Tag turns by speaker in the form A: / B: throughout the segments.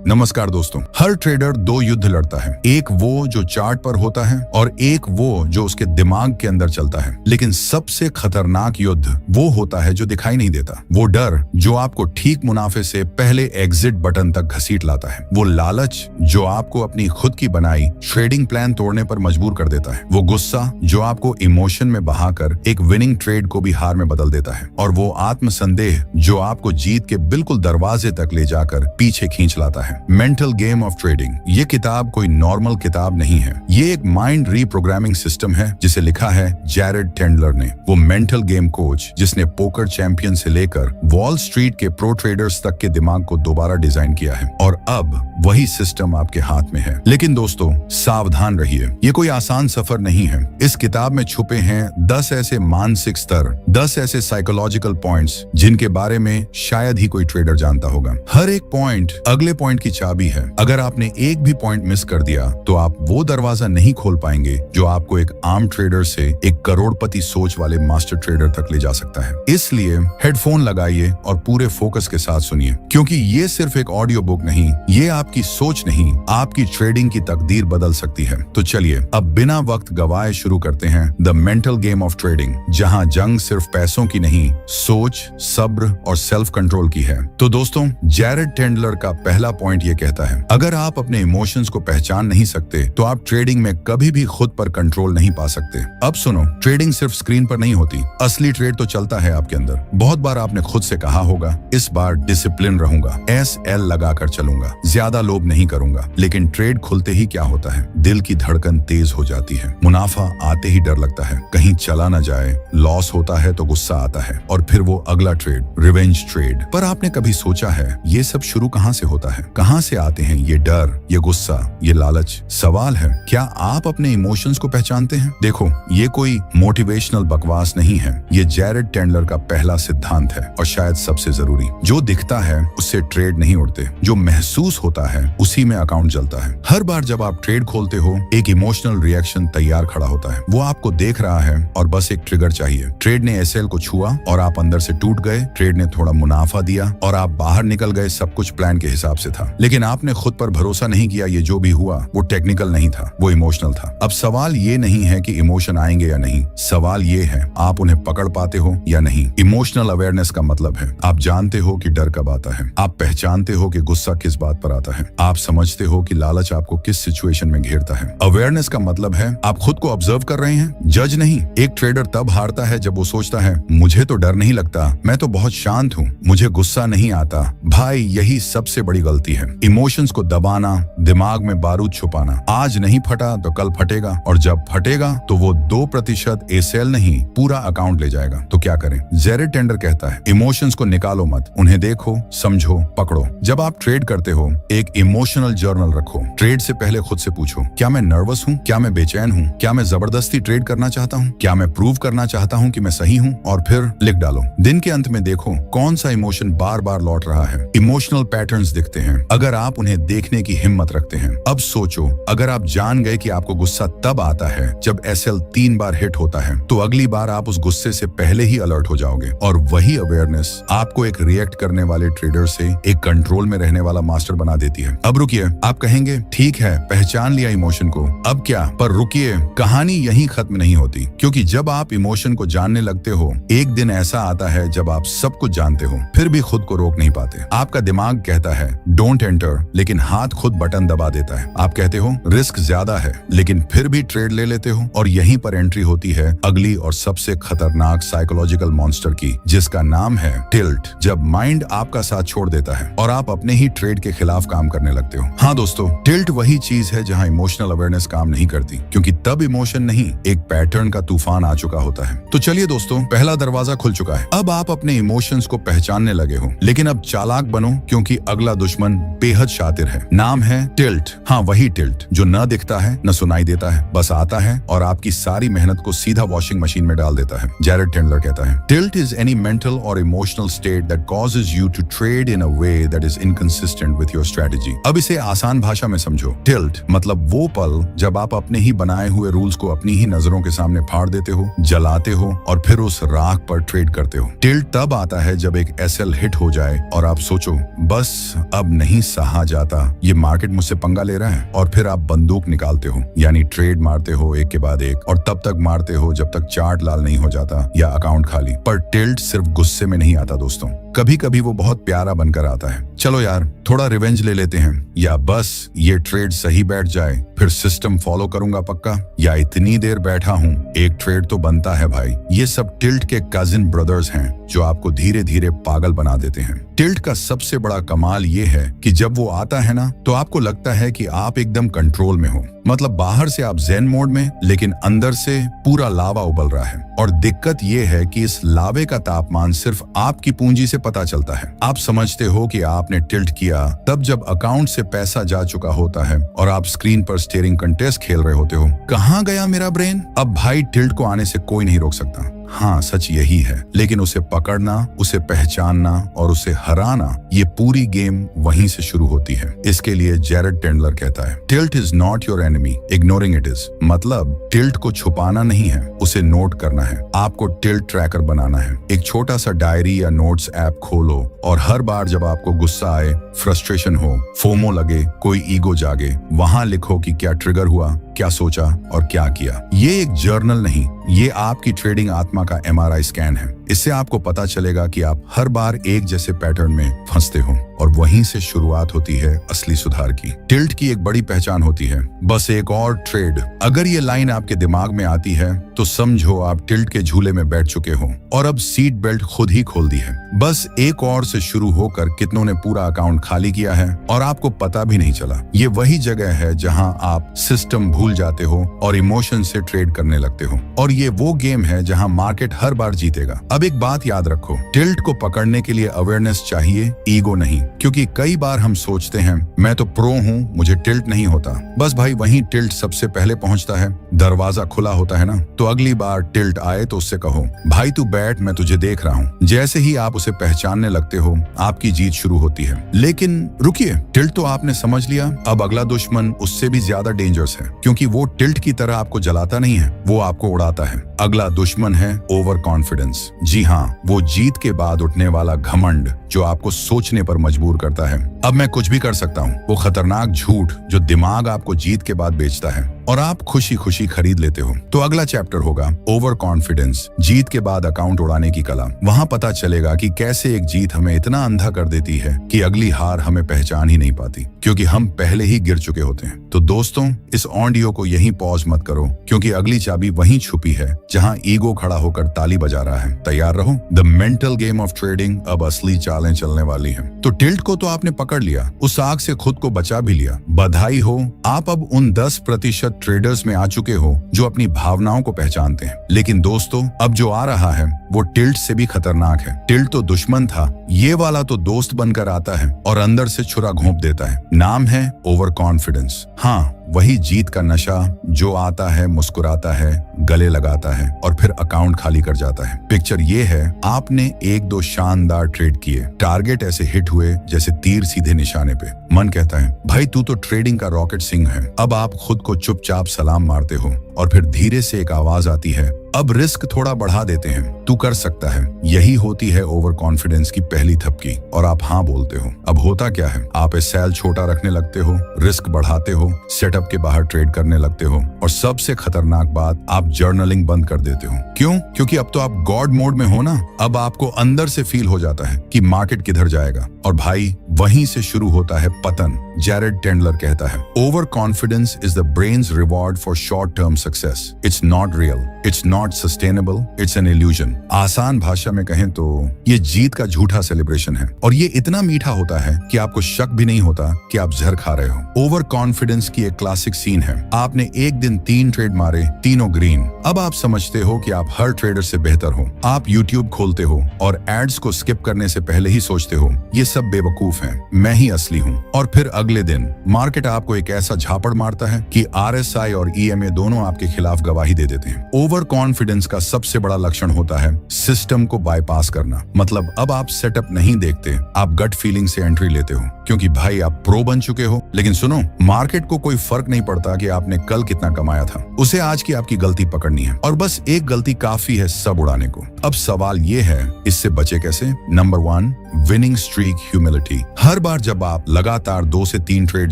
A: नमस्कार दोस्तों। हर ट्रेडर दो युद्ध लड़ता है, एक वो जो चार्ट पर होता है और एक वो जो उसके दिमाग के अंदर चलता है। लेकिन सबसे खतरनाक युद्ध वो होता है जो दिखाई नहीं देता। वो डर जो आपको ठीक मुनाफे से पहले एग्जिट बटन तक घसीट लाता है। वो लालच जो आपको अपनी खुद की बनाई ट्रेडिंग प्लान तोड़ने पर मजबूर कर देता है। वो गुस्सा जो आपको इमोशन में बहाकर एक विनिंग ट्रेड को भी हार में बदल देता है। और वो आत्मसंदेह जो आपको जीत के बिल्कुल दरवाजे तक ले जाकर पीछे खींच लाता है। मेंटल गेम ऑफ ट्रेडिंग ये किताब कोई नॉर्मल किताब नहीं है। ये एक माइंड रीप्रोग्रामिंग सिस्टम है जिसे लिखा है जैरेड टेंडलर ने। वो मेंटल गेम कोच जिसने पोकर चैंपियन से लेकर वॉल स्ट्रीट के प्रो ट्रेडर्स तक के दिमाग को दोबारा डिजाइन किया है। और अब वही सिस्टम आपके हाथ में है। लेकिन दोस्तों सावधान रहिए, ये कोई आसान सफर नहीं है। इस किताब में छुपे हैं 10 ऐसे मानसिक स्तर, 10 ऐसे साइकोलॉजिकल पॉइंट्स जिनके बारे में शायद ही कोई ट्रेडर जानता होगा। हर एक पॉइंट अगले पॉइंट की चाबी है। अगर आपने एक भी पॉइंट मिस कर दिया तो आप वो दरवाजा नहीं खोल पाएंगे जो आपको एक आम ट्रेडर से एक करोड़पति सोच वाले मास्टर ट्रेडर तक ले जा सकता है। इसलिए हेडफोन लगाइए और पूरे फोकस के साथ सुनिए, क्योंकि ये सिर्फ एक ऑडियो बुक नहीं, ये आपकी सोच नहीं, आपकी ट्रेडिंग की तकदीर बदल सकती है। तो चलिए अब बिना वक्त गवाए शुरू करते हैं the mental game of trading, जहां जंग सिर्फ पैसों की नहीं, सोच, सब्र और सेल्फ कंट्रोल की है। तो दोस्तों जैरेड टेंडलर का पहला पॉइंट ये कहता है, अगर आप अपने इमोशंस को पहचान नहीं सकते तो आप ट्रेडिंग में कभी भी खुद पर कंट्रोल नहीं पा सकते। अब सुनो, ट्रेडिंग सिर्फ स्क्रीन पर नहीं होती, असली ट्रेड तो चलता है आपके अंदर। बहुत बार आपने खुद से कहा होगा, इस बार डिसिप्लिन रहूंगा, SL लगाकर चलूंगा, ज्यादा लोभ नहीं करूंगा। लेकिन ट्रेड खुलते ही क्या होता है, दिल की धड़कन तेज हो जाती है, मुनाफा आते ही डर लगता है कहीं चला ना जाए, लॉस होता है तो गुस्सा आता है और फिर वो अगला ट्रेड, रिवेंज ट्रेड। पर आपने कभी सोचा है ये सब शुरू कहां से होता है? कहां से आते हैं ये डर, ये गुस्सा, ये लालच? सवाल है, क्या आप अपने इमोशंस को पहचानते हैं? देखो, ये कोई मोटिवेशनल बकवास नहीं है, ये जैरेड टेंडलर का पहला सिद्धांत है और शायद सबसे जरूरी। जो दिखता है उससे ट्रेड नहीं उड़ते, जो महसूस होता है उसी में अकाउंट चलता है। हर बार जब आप ट्रेड खोलते हो एक इमोशनल रिएक्शन तैयार खड़ा होता है। वो आपको देख रहा है और बस एक ट्रिगर चाहिए। ट्रेड ने SL को छुआ और आप अंदर से टूट गए, ट्रेड ने थोड़ा मुनाफा दिया और आप बाहर निकल गए। सब कुछ प्लान के हिसाब से था, लेकिन आपने खुद पर भरोसा नहीं किया। ये जो भी हुआ वो टेक्निकल नहीं था, वो इमोशनल था। अब सवाल ये नहीं है कि इमोशन आएंगे या नहीं, सवाल ये है आप उन्हें पकड़ पाते हो या नहीं। इमोशनल अवेयरनेस का मतलब है आप जानते हो कि डर कब आता है, आप पहचानते हो कि गुस्सा किस बात पर आता है, आप समझते हो कि लालच आपको किस सिचुएशन में घेरता है। अवेयरनेस का मतलब है आप खुद को ऑब्जर्व कर रहे हैं, जज नहीं। एक ट्रेडर तब हारता है जब वो सोचता है मुझे तो डर नहीं लगता, मैं तो बहुत शांत हूँ, मुझे गुस्सा नहीं आता। भाई यही सबसे बड़ी गलती है। इमोशंस को दबाना, दिमाग में बारूद छुपाना। आज नहीं फटा तो कल फटेगा, और जब फटेगा तो वो 2% SL नहीं पूरा अकाउंट ले जाएगा। तो क्या करें? जैरेड टेंडलर कहता है इमोशंस को निकालो मत, उन्हें देखो, समझो, पकड़ो। जब आप ट्रेड करते हो एक इमोशनल जर्नल रखो। ट्रेड से पहले खुद से पूछो, क्या मैं नर्वस हूँ, क्या मैं बेचैन हूँ, क्या मैं जबरदस्ती ट्रेड करना चाहता हूँ, क्या मैं प्रूव करना चाहता हूँ कि मैं सही हूँ? और फिर लिख डालो। दिन के अंत में देखो कौन सा इमोशन बार बार लौट रहा है। इमोशनल पैटर्न्स दिखते हैं अगर आप उन्हें देखने की हिम्मत रखते हैं। अब सोचो, अगर आप जान गए कि आपको गुस्सा तब आता है जब SL 3 बार हिट होता है, तो अगली बार आप उस गुस्से से पहले ही अलर्ट हो जाओगे। और वही अवेयरनेस आपको एक रिएक्ट करने वाले ट्रेडर से एक कंट्रोल में रहने वाला मास्टर बना देती है। अब रुकिए, आप कहेंगे ठीक है पहचान लिया इमोशन को, अब क्या? पर रुकिए, कहानी यहीं खत्म नहीं होती, क्योंकि जब आप इमोशन को जानने लगते हो एक दिन ऐसा आता है जब आप सब कुछ जानते हो फिर भी खुद को रोक नहीं पाते। आपका दिमाग कहता है डोंट एंटर, लेकिन हाथ खुद बटन दबा देता है। आप कहते हो रिस्क ज्यादा है, लेकिन फिर भी ट्रेड ले लेते हो। और यहीं पर एंट्री होती है अगली और सबसे खतरनाक साइकोलॉजिकल मॉन्स्टर की, जिसका नाम है टिल्ट। जब माइंड आपका साथ छोड़ देता है और आप अपने ही ट्रेड के खिलाफ काम करने लगते हो। हाँ दोस्तों, टिल्ट वही चीज है जहां इमोशनल अवेयरनेस काम नहीं करती, क्योंकि तब इमोशन नहीं एक पैटर्न का तूफान आ चुका होता है। तो चलिए दोस्तों, पहला दरवाजा खुल चुका है। अब आप अपने इमोशंस को पहचानने लगे हो, लेकिन अब चालाक बनो, क्योंकि अगला दुश्मन बेहद शातिर है। नाम है टिल्ट। हाँ, वही टिल्ट जो न दिखता है न सुनाई देता है, बस आता है और आपकी सारी मेहनत को सीधा वॉशिंग मशीन में डाल देता है। जैरेड टेंडलर कहता है टिल्ट इज एनी मेंटल और emotional state that causes you to trade in a way that is inconsistent with your strategy. अब इसे आसान भाषा में समझो। टिल्ट मतलब वो पल जब आप अपने ही बनाए हुए रूल्स को अपनी ही नजरों के सामने फाड़ देते हो, जलाते हो और फिर उस राख पर ट्रेड करते हो। टिल्ट तब आता है जब एक SL हिट हो जाए और आप सोचो बस अब नहीं नहीं सहा जाता ये मार्केट मुझसे पंगा ले रहा है, और फिर आप बंदूक निकालते हो, यानी ट्रेड मारते हो एक के बाद एक, और तब तक मारते हो जब तक चार्ट लाल नहीं हो जाता या अकाउंट खाली। पर टिल्ट सिर्फ गुस्से में नहीं आता दोस्तों, कभी कभी वो बहुत प्यारा बनकर आता है। चलो यार थोड़ा रिवेंज ले लेते हैं, या बस ये ट्रेड सही बैठ जाए फिर सिस्टम फॉलो करूंगा पक्का, या इतनी देर बैठा हूँ एक ट्रेड तो बनता है भाई। ये सब टिल्ट के कजिन ब्रदर्स हैं जो आपको धीरे धीरे पागल बना देते हैं। टिल्ट का सबसे बड़ा कमाल ये है कि जब वो आता है ना तो आपको लगता है कि आप एकदम कंट्रोल में हो, मतलब बाहर से आप ज़ेन मोड में, लेकिन अंदर से पूरा लावा उबल रहा है। और दिक्कत ये है कि इस लावे का तापमान सिर्फ आपकी पूंजी से पता चलता है। आप समझते हो कि आपने टिल्ट किया तब जब अकाउंट से पैसा जा चुका होता है और आप स्क्रीन पर स्टीयरिंग कंटेस्ट खेल रहे होते हो। कहाँ गया मेरा ब्रेन? अब भाई टिल्ट को आने से कोई नहीं रोक सकता। हाँ सच यही है, लेकिन उसे पकड़ना, उसे पहचानना और उसे हराना, ये पूरी गेम वहीं से शुरू होती है। इसके लिए जैरेड टेंडलर कहता है, tilt is not your enemy, ignoring it is. मतलब टिल्ट को छुपाना नहीं है, उसे नोट करना है। आपको टिल्ट ट्रैकर बनाना है। एक छोटा सा डायरी या नोट्स ऐप खोलो और हर बार जब आपको गुस्सा आए, फ्रस्ट्रेशन हो, फोमो लगे, कोई ईगो जागे, वहां लिखो कि क्या ट्रिगर हुआ, क्या सोचा और क्या किया। ये एक जर्नल नहीं, ये आपकी ट्रेडिंग आत्मा का MRI स्कैन है। इससे आपको पता चलेगा कि आप हर बार एक जैसे पैटर्न में फंसते हो, और वहीं से शुरुआत होती है असली सुधार की। टिल्ट की एक बड़ी पहचान होती है, बस एक और ट्रेड। अगर ये लाइन आपके दिमाग में आती है तो समझो आप टिल्ट के झूले में बैठ चुके हो और अब सीट बेल्ट खुद ही खोल दी है। बस एक और से शुरू होकर कितनों ने पूरा अकाउंट खाली किया है और आपको पता भी नहीं चला। ये वही जगह है जहां आप सिस्टम भूल जाते हो और इमोशन से ट्रेड करने लगते हो, और ये वो गेम है जहां मार्केट हर बार जीतेगा। अब एक बात याद रखो, टिल्ट को पकड़ने के लिए अवेयरनेस चाहिए, ईगो नहीं। क्योंकि कई बार हम सोचते हैं मैं तो प्रो हूँ, मुझे टिल्ट नहीं होता। बस भाई वहीं टिल्ट सबसे पहले पहुंचता है। दरवाजा खुला होता है ना, तो अगली बार टिल्ट आए तो उससे कहो, भाई तू बैठ, मैं तुझे देख रहा हूँ। जैसे ही आप उसे पहचानने लगते हो, आपकी जीत शुरू होती है। लेकिन रुकिए, टिल्ट तो आपने समझ लिया, अब अगला दुश्मन उससे भी ज्यादा डेंजरस है, क्योंकि वो टिल्ट की तरह आपको जलाता नहीं है, वो आपको उड़ाता है। अगला दुश्मन है ओवर कॉन्फिडेंस। जी हाँ, वो जीत के बाद उठने वाला घमंड जो आपको सोचने पर मजबूर करता है, अब मैं कुछ भी कर सकता हूँ। वो खतरनाक झूठ जो दिमाग आपको जीत के बाद बेचता है और आप खुशी खुशी खरीद लेते हो। तो अगला चैप्टर होगा ओवर कॉन्फिडेंस, जीत के बाद अकाउंट उड़ाने की कला। वहां पता चलेगा कि कैसे एक जीत हमें इतना अंधा कर देती है कि अगली हार हमें पहचान ही नहीं पाती, क्योंकि हम पहले ही गिर चुके होते हैं। तो दोस्तों, इस ऑडियो को यहीं पॉज मत करो, क्योंकि अगली चाबी वहीं छुपी है जहां ईगो खड़ा होकर ताली बजा रहा है। तैयार रहो, the mental game of trading अब असली चालें चलने वाली है। तो टिल्ट को तो आपने पकड़ लिया, उस आग से खुद को बचा भी लिया, बधाई हो। आप अब उन 10% ट्रेडर्स में आ चुके हो जो अपनी भावनाओं को पहचानते हैं। लेकिन दोस्तों, अब जो आ रहा है वो टिल्ट से भी खतरनाक है। टिल्ट तो दुश्मन था, ये वाला तो दोस्त बनकर आता है और अंदर से छुरा घोंप देता है। नाम है ओवर कॉन्फिडेंस। हाँ, वही जीत का नशा जो आता है, मुस्कुराता है, गले लगाता है और फिर अकाउंट खाली कर जाता है। पिक्चर ये है, आपने 1-2 शानदार ट्रेड किए, टारगेट ऐसे हिट हुए जैसे तीर सीधे निशाने पे। मन कहता है भाई तू तो ट्रेडिंग का रॉकेट सिंह है। अब आप खुद को चुपचाप सलाम मारते हो और फिर धीरे से एक आवाज आती है, अब रिस्क थोड़ा बढ़ा देते हैं, तू कर सकता है। यही होती है ओवर कॉन्फिडेंस की पहली थपकी, और आप हाँ बोलते हो। अब होता क्या है, आप सेल छोटा रखने लगते हो, रिस्क बढ़ाते हो, सेटअप के बाहर ट्रेड करने लगते हो, और सबसे खतरनाक बात, आप जर्नलिंग बंद कर देते हो। क्यों? क्योंकि अब तो आप गॉड मोड में हो ना। अब आपको अंदर से फील हो जाता है कि मार्केट किधर जाएगा, और भाई वहीं से शुरू होता है पतन। जैरेड टेंडलर कहता है, over confidence is the brains reward for short term success. It's not real, it's not sustainable, it's an illusion. आसान भाषा में कहें तो ये जीत का झूठा सेलिब्रेशन है, और ये इतना मीठा होता है कि आपको शक भी नहीं होता कि आप जहर खा रहे हो। ओवर कॉन्फिडेंस की एक क्लासिक सीन है, आपने एक दिन 3 ट्रेड मारे, तीनों ग्रीन। अब आप समझते हो कि आप हर ट्रेडर से बेहतर हो। आप यूट्यूब खोलते हो और एड्स को स्किप करने से पहले ही सोचते हो ये सब बेवकूफ हैं, मैं ही असली हूँ। और फिर अगले दिन मार्केट आपको एक ऐसा झापड़ मारता है कि RSI और EMA दोनों आपके खिलाफ गवाही दे देते हैं। ओवर कॉन्फिडेंस का सबसे बड़ा लक्षण होता है सिस्टम को बाईपास करना। मतलब अब आप सेटअप नहीं देखते, आप गट फीलिंग से एंट्री लेते हो, क्योंकि भाई आप प्रो बन चुके हो। लेकिन सुनो, मार्केट को कोई फर्क नहीं पड़ता कि आपने कल कितना कमाया था, उसे आज की आपकी गलती पकड़नी है, और बस एक गलती काफी है सब उड़ाने को। अब सवाल ये है, इससे बचे कैसे? Number 1, winning streak humility. हर बार जब आप लगातार 2 से 3 ट्रेड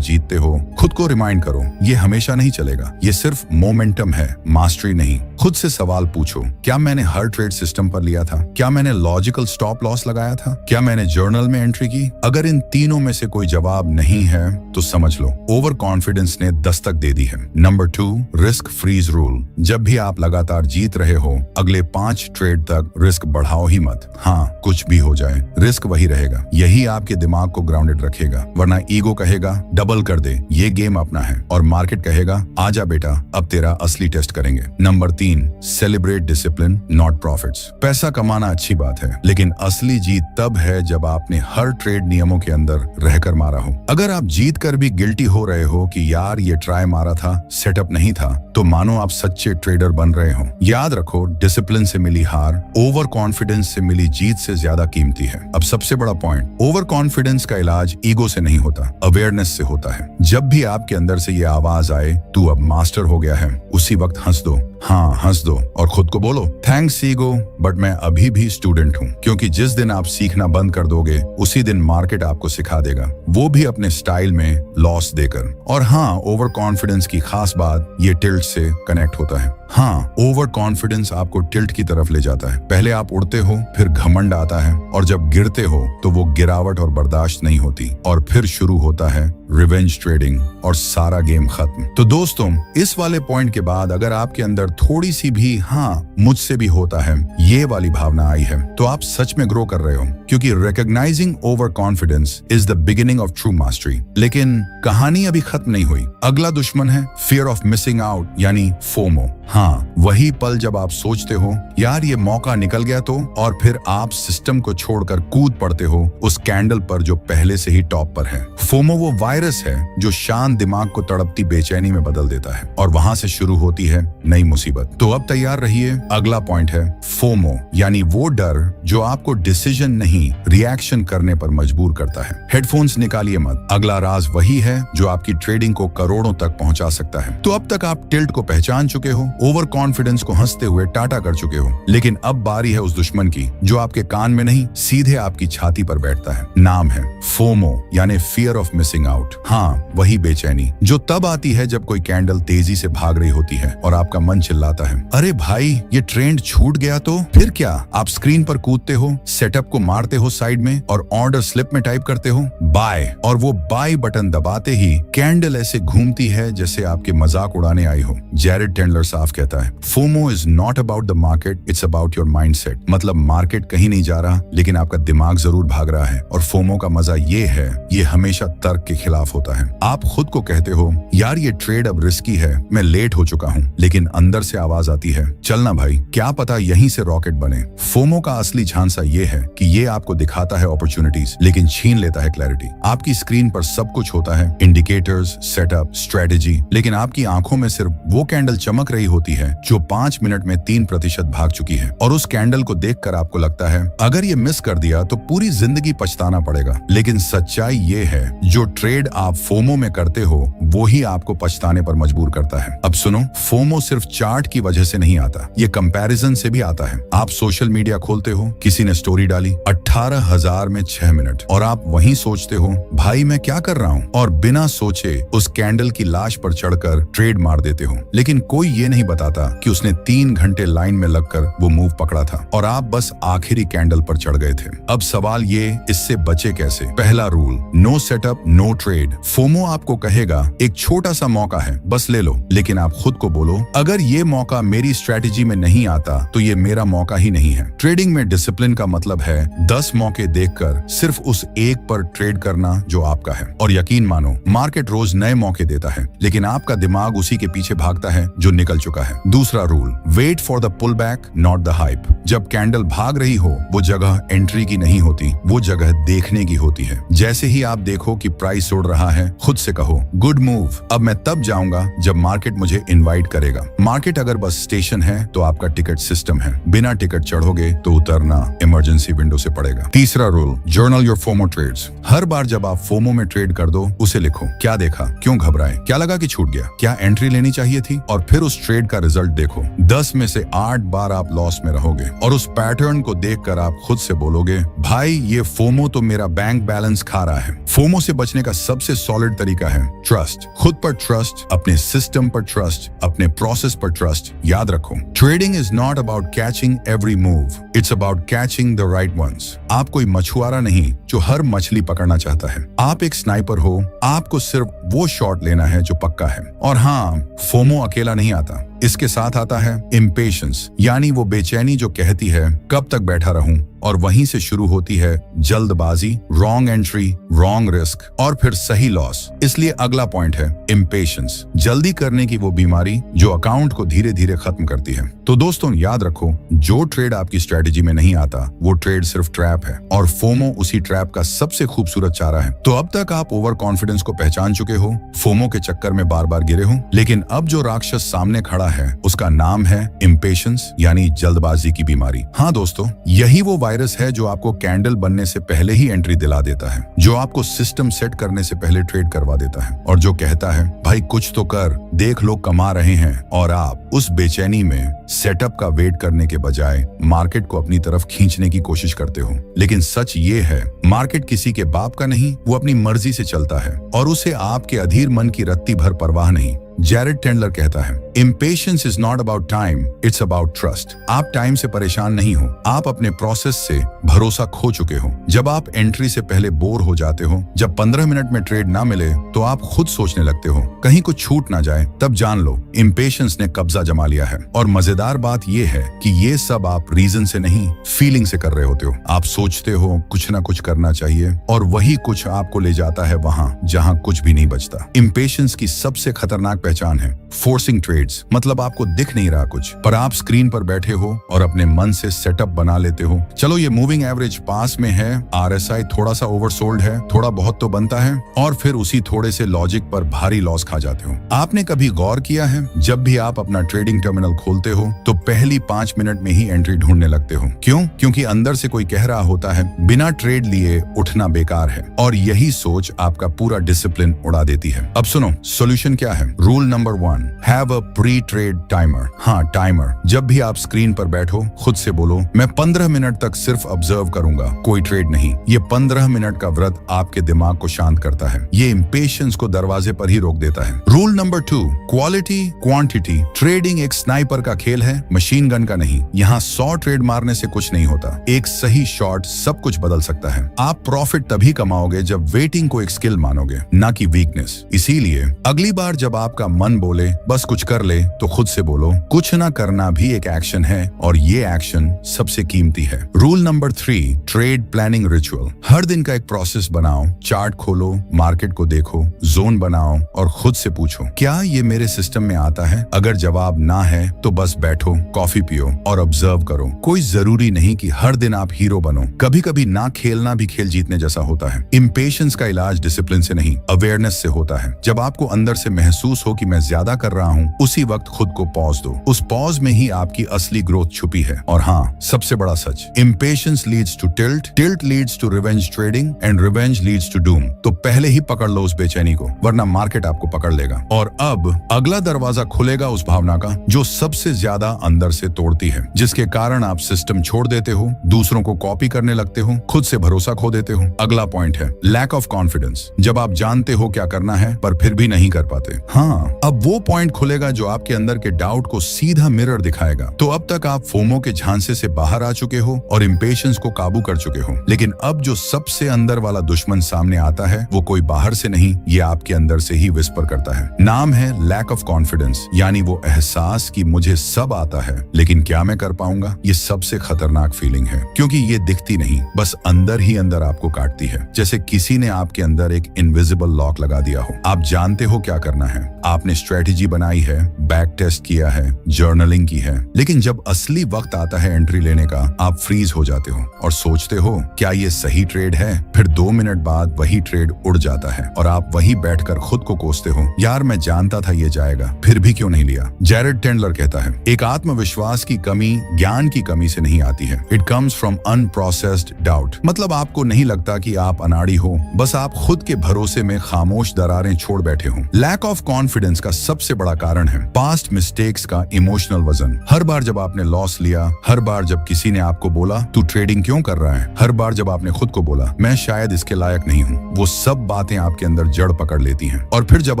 A: जीतते हो, खुद को रिमाइंड करो, ये हमेशा नहीं चलेगा, ये सिर्फ मोमेंटम है, मास्टरी नहीं। खुद से सवाल पूछो, क्या मैंने हर ट्रेड सिस्टम पर लिया था? क्या मैंने लॉजिकल स्टॉप लॉस लगाया था? क्या मैंने जर्नल में एंट्री की? अगर इन तीनों में से कोई जवाब नहीं है तो समझ लो ओवर कॉन्फिडेंस ने दस्तक दे दी है। Number 2, risk freeze rule. जब भी आप लगातार जीत रहे हो, अगले 5 ट्रेड तक रिस्क बढ़ाओ ही मत। हाँ, कुछ भी हो जाए, रिस्क वही रहेगा। यही आपके दिमाग को ग्राउंडेड रखेगा, वरना ईगो कहेगा डबल कर दे, ये गेम अपना है, और मार्केट कहेगा आजा बेटा, अब तेरा असली टेस्ट करेंगे। Number 3, celebrate discipline not profits. पैसा कमाना अच्छी बात है, लेकिन असली जीत तब है जब आपने हर ट्रेड नियमों के अंदर रहकर मारा हो। अगर आप जीत कर भी गिल्टी हो रहे हो कि यार ये ट्राई मारा था, सेटअप नहीं था, तो मानो आप सच्चे ट्रेडर बन रहे हो। याद रखो, डिसिप्लिन से मिली हार ओवर कॉन्फिडेंस से मिली जीत से ज्यादा कीमती है। अब सबसे बड़ा पॉइंट, ओवर कॉन्फिडेंस का इलाज ईगो से नहीं होता, अवेयरनेस से होता है। जब भी आपके अंदर से ये आवाज आए तू अब मास्टर हो गया है, उसी वक्त हंस दो। हाँ, हंस दो और खुद को बोलो थैंक्स ईगो, बट मैं अभी भी स्टूडेंट हूँ। क्योंकि जिस दिन आप सीखना बंद कर दोगे, उसी दिन मार्केट आपको सिखा देगा, वो भी अपने स्टाइल में लॉस देकर। और हाँ, ओवर कॉन्फिडेंस की खास बात ये टिल्ट से कनेक्ट होता है। हाँ, ओवर कॉन्फिडेंस आपको टिल्ट की तरफ ले जाता है। पहले आप उड़ते हो, फिर घमंड आता है, और जब गिरते हो तो वो गिरावट और बर्दाश्त नहीं होती, और फिर शुरू होता है रिवेंज ट्रेडिंग, और सारा गेम खत्म। तो दोस्तों, इस वाले पॉइंट के बाद अगर आपके अंदर थोड़ी सी भी हाँ मुझसे भी होता है ये वाली भावना आई है, तो आप सच में ग्रो कर रहे हो। क्योंकि recognising over confidence is the beginning of true mastery. लेकिन कहानी अभी खत्म नहीं हुई। अगला दुश्मन है फियर ऑफ मिसिंग आउट, यानी फोमो। हाँ, वही पल जब आप सोचते हो यार ये मौका निकल गया तो, और फिर आप सिस्टम को छोड़कर कूद पड़ते हो उस कैंडल पर जो पहले से ही टॉप पर है। फोमो वो वायरस है जो शांत दिमाग को तड़पती बेचैनी में बदल देता है, और वहां से शुरू होती है नई मुसीबत। तो अब तैयार रहिए, अगला पॉइंट है फोमो, यानी वो डर जो आपको डिसीजन नहीं रिएक्शन करने पर मजबूर करता है। हेडफोन्स निकालिए मत, अगला राज वही है जो आपकी ट्रेडिंग को करोड़ों तक पहुंचा सकता है। तो अब तक आप टिल्ट को पहचान चुके हो, ओवर कॉन्फिडेंस को हंसते हुए टाटा कर चुके हो, लेकिन अब बारी है उस दुश्मन की जो आपके कान में नहीं, सीधे आपकी छाती पर बैठता है। नाम है फोमो, यानी फियर ऑफ मिसिंग आउट। हाँ, वही बेचैनी जो तब आती है जब कोई कैंडल तेजी से भाग रही होती है और आपका मन चिल्लाता है अरे भाई ये ट्रेंड छूट गया तो। फिर क्या, आप स्क्रीन पर कूदते हो, सेटअप को मारते हो साइड में, और ऑर्डर स्लिप में टाइप करते हो बाय, और वो बाय बटन दबाते ही कैंडल ऐसे घूमती है जैसे आपके मजाक उड़ाने आई हो। जैरेड टेंडलर साफ कहता है FOMO is not about the market, it's about your mindset. मतलब मार्केट कहीं नहीं जा रहा, लेकिन आपका दिमाग जरूर भाग रहा है। और फोमो का मजा ये है, ये हमेशा तर्क के खिलाफ होता है। आप खुद को कहते हो यार ये ट्रेड अब रिस्की है, मैं लेट हो चुका हूँ, लेकिन अंदर से आवाज आती है चलना भाई, क्या पता यहीं से रॉकेट बने। फोमो का असली झांसा ये है कि ये आपको दिखाता है अपॉर्चुनिटीज, लेकिन छीन लेता है क्लैरिटी। आपकी स्क्रीन पर सब कुछ होता है, इंडिकेटर्स, सेटअप, स्ट्रेटेजी, लेकिन आपकी आंखों में सिर्फ वो कैंडल चमक रही होती है जो 5 मिनट में 3% भाग चुकी है। और उस कैंडल को देखकर आपको लगता है अगर ये मिस कर दिया तो पूरी जिंदगी पछताना पड़ेगा। लेकिन सच्चाई ये है, जो ट्रेड आप फोमो में करते हो वो ही आपको पछताने पर मजबूर करता है। अब सुनो, फोमो सिर्फ चार्ट की वजह से नहीं आता, ये कंपैरिजन से भी आता है। आप सोशल मीडिया खोलते हो, किसी ने स्टोरी डाली 18,000 में 6 मिनट, और आप वहीं सोचते हो भाई मैं क्या कर रहा हूँ, और बिना सोचे उस कैंडल की लाश पर चढ़कर ट्रेड मार देते हो। लेकिन कोई ये नहीं बताता कि उसने 3 घंटे लाइन में लगकर वो मूव पकड़ा था, और आप बस आखिरी कैंडल पर चढ़ गए थे। अब सवाल ये, इससे बचे कैसे? पहला rule, no setup no trade. FOMO आपको कहेगा एक छोटा सा मौका है, बस ले लो, लेकिन आप खुद को बोलो अगर ये मौका मेरी स्ट्रेटेजी में नहीं आता तो ये मेरा मौका ही नहीं है। ट्रेडिंग में डिसिप्लिन का मतलब है 10 मौके देखकर सिर्फ उस एक पर ट्रेड करना जो आपका है। और यकीन मानो, मार्केट रोज नए मौके देता है, लेकिन आपका दिमाग उसी के पीछे भागता है जो निकल चुका है। दूसरा rule, wait for the pull back not the hype. जब कैंडल भाग रही हो, वो जगह एंट्री की नहीं होती, वो जगह देखने की होती है। जैसे ही आप देखो कि प्राइस उड़ रहा है, खुद से कहो गुड मूव, अब मैं तब जाऊंगा जब मार्केट मुझे इनवाइट करेगा। मार्केट अगर बस स्टेशन है तो आपका टिकट सिस्टम है, बिना टिकट चढ़ोगे तो उतरना इमरजेंसी विंडो से पड़ेगा। तीसरा rule, journal your FOMO trades. हर बार जब आप फोमो में ट्रेड कर दो, उसे लिखो, क्या देखा, क्यों घबराए, क्या लगा कि छूट गया, क्या एंट्री लेनी चाहिए थी, और फिर उस ट्रेड का रिजल्ट देखो। 10 में से 8 बार आप लॉस में रहोगे, और उस पैटर्न को देखकर आप खुद से बोलोगे भाई ये फोमो तो मेरा बैंक बैलेंस खा रहा है। फोमो से बचने का सबसे सॉलिड तरीका है ट्रस्ट। खुद पर ट्रस्ट, अपने सिस्टम पर ट्रस्ट, अपने प्रोसेस पर ट्रस्ट। याद रखो, trading is not about catching every move, it's about catching the right ones. आप कोई मछुआरा नहीं जो हर मछली पकड़ना चाहता है। आप एक स्नाइपर हो, आपको सिर्फ वो शॉट लेना है जो पक्का है। और हाँ, फोमो अकेला नहीं आता, इसके साथ आता है इम्पेशंस, यानी वो बेचैनी जो कहती है कब तक बैठा रहूं, और वहीं से शुरू होती है जल्दबाजी, रॉन्ग एंट्री, रॉन्ग रिस्क और फिर सही लॉस। इसलिए अगला पॉइंट है इम्पेशंस, जल्दी करने की वो बीमारी जो अकाउंट को धीरे धीरे खत्म करती है। तो दोस्तों याद रखो, जो ट्रेड आपकी स्ट्रेटेजी में नहीं आता वो ट्रेड सिर्फ ट्रैप है, और फोमो उसी ट्रैप का सबसे खूबसूरत चारा है। तो अब तक आप ओवर कॉन्फिडेंस को पहचान चुके हो, फोमो के चक्कर में बार बार गिरे हो, लेकिन अब जो राक्षस सामने खड़ा है उसका नाम है इम्पेशंस, यानी जल्दबाजी की बीमारी। हाँ दोस्तों, यही वो वायरस है जो आपको कैंडल बनने से पहले ही एंट्री दिला देता है, जो आपको सिस्टम सेट करने से पहले ट्रेड करवा देता है, और जो कहता है भाई कुछ तो कर, देख लोग कमा रहे हैं, और आप उस बेचैनी में सेटअप का वेट करने के बजाय मार्केट को अपनी तरफ खींचने की कोशिश करते हो। लेकिन सच ये है, मार्केट किसी के बाप का नहीं, वो अपनी मर्जी से चलता है, और उसे आपके अधीर मन की रत्ती भर परवाह नहीं। जैरेड टेंडलर कहता है, impatience is not about time, it's about trust. आप टाइम से परेशान नहीं हो, आप अपने प्रोसेस से भरोसा खो चुके हो। जब आप एंट्री से पहले बोर हो जाते हो, जब 15 मिनट में ट्रेड ना मिले तो आप खुद सोचने लगते हो कहीं कुछ छूट ना जाए, तब जान लो इम्पेशंस ने कब्जा जमा लिया है। और मजेदार बात यह है कि ये सब आप रीजन से नहीं, फीलिंग से कर रहे होते हो। आप सोचते हो कुछ ना कुछ करना चाहिए, और वही कुछ आपको ले जाता है वहां जहां कुछ भी नहीं बचता। इम्पेशंस की सबसे खतरनाक पहचान है फोर्सिंग ट्रेड्स, मतलब आपको दिख नहीं रहा कुछ, पर आप स्क्रीन पर बैठे हो और अपने मन से सेटअप बना लेते हो। चलो ये मूविंग एवरेज पास में है, RSI थोड़ा सा ओवरसोल्ड है, थोड़ा बहुत तो बनता है, और फिर उसी थोड़े से लॉजिक पर भारी लॉस खा जाते हो। आपने कभी गौर किया है, जब भी आप अपना ट्रेडिंग टर्मिनल खोलते हो तो पहली 5 मिनट में ही एंट्री ढूंढने लगते हो। क्यों? क्योंकि अंदर से कोई कह रहा होता है बिना ट्रेड लिए उठना बेकार है, और यही सोच आपका पूरा डिसिप्लिन उड़ा देती है। अब सुनो, सोल्यूशन क्या है। Rule number 1, have a pre trade timer. हाँ, टाइमर। जब भी आप स्क्रीन पर बैठो, खुद से बोलो मैं 15 मिनट तक सिर्फ ऑब्जर्व करूंगा, कोई ट्रेड नहीं। ये 15 मिनट का व्रत आपके दिमाग को शांत करता है, ये इम्पेशंस को दरवाजे पर ही रोक देता है। Rule number 2, quality quantity. Trading एक स्नाइपर का खेल है, मशीन गन का नहीं। यहाँ 100 ट्रेड मारने से कुछ नहीं होता, एक सही शॉट सब कुछ बदल सकता है। आप प्रॉफिट तभी कमाओगे जब वेटिंग को एक स्किल मानोगे, ना कि वीकनेस। इसीलिए अगली बार जब आपका मन बोले बस कुछ कर ले, तो खुद से बोलो कुछ ना करना भी एक एक्शन है, और ये एक्शन सबसे कीमती है। Rule number 3, trade planning ritual. हर दिन का एक प्रोसेस बनाओ, चार्ट खोलो, मार्केट को देखो, जोन बनाओ, और खुद से पूछो क्या ये मेरे सिस्टम में आता है। अगर जवाब ना है तो बस बैठो, कॉफी पियो और ऑब्जर्व करो। कोई जरूरी नहीं कि हर दिन आप हीरो बनो, कभी कभी ना खेलना भी खेल जीतने जैसा होता है। इम्पेशंस का इलाज डिसिप्लिन से नहीं, अवेयरनेस से होता है। जब आपको अंदर से महसूस हो कि मैं ज्यादा कर रहा हूँ, उसी वक्त खुद को पॉज दो। उस पॉज में ही आपकी असली ग्रोथ छुपी है। और हाँ, सबसे बड़ा सच, impatience leads to tilt, tilt leads to revenge trading, and revenge leads to doom. तो पहले ही पकड़ लो उस बेचैनी को, वरना मार्केट आपको पकड़ लेगा। और अब अगला दरवाजा खुलेगा उस भावना का जो सबसे ज्यादा अंदर से तोड़ती है, जिसके कारण आप सिस्टम छोड़ देते हो, दूसरों को कॉपी करने लगते हो, खुद से भरोसा खो देते हो। अगला पॉइंट है लैक ऑफ कॉन्फिडेंस। जब आप जानते हो क्या करना है पर फिर भी नहीं कर पाते। हाँ, अब वो पॉइंट खुलेगा जो आपके अंदर के डाउट को सीधा मिरर दिखाएगा। तो अब तक आप फोमो के झांसे से बाहर आ चुके हो और इम्पेशंस को काबू कर चुके हो, लेकिन अब जो सबसे अंदर वाला दुश्मन सामने आता है वो कोई बाहर से नहीं, ये आपके अंदर से ही विस्पर करता है। नाम है लैक ऑफ कॉन्फिडेंस, यानी वो एहसास कि मुझे सब आता है लेकिन क्या मैं कर पाऊंगा। ये सबसे खतरनाक फीलिंग है, क्योंकि ये दिखती नहीं, बस अंदर ही अंदर आपको काटती है, जैसे किसी ने आपके अंदर एक इनविजिबल लॉक लगा दिया हो। आप जानते हो क्या करना है, आपने स्ट्रेटेजी बनाई है, बैक टेस्ट किया है, जर्नलिंग की है, लेकिन जब असली वक्त आता है एंट्री लेने का, आप फ्रीज हो जाते हो और सोचते हो क्या ये सही ट्रेड है। फिर 2 मिनट बाद वही ट्रेड उड़ जाता है और आप वही बैठकर खुद को कोसते हो, यार मैं जानता था ये जाएगा, फिर भी क्यों नहीं लिया। जैरेड टेंडलर कहता है एक आत्मविश्वास की कमी ज्ञान की कमी से नहीं आती है, it comes from unprocessed doubt. मतलब आपको नहीं लगता कि आप अनाड़ी हो, बस आप खुद के भरोसे में खामोश दरारें छोड़ बैठे हो। लैक ऑफ कॉन्फिडेंस का सबसे बड़ा कारण है पास्ट मिस्टेक्स का इमोशनल वजन। हर बार जब आपने लॉस लिया, हर बार जब किसी ने आपको बोला तू ट्रेडिंग क्यों कर रहा है, हर बार जब आपने खुद को बोला मैं शायद इसके लायक नहीं हूँ, वो सब बातें आपके अंदर जड़ पकड़ लेती हैं। और फिर जब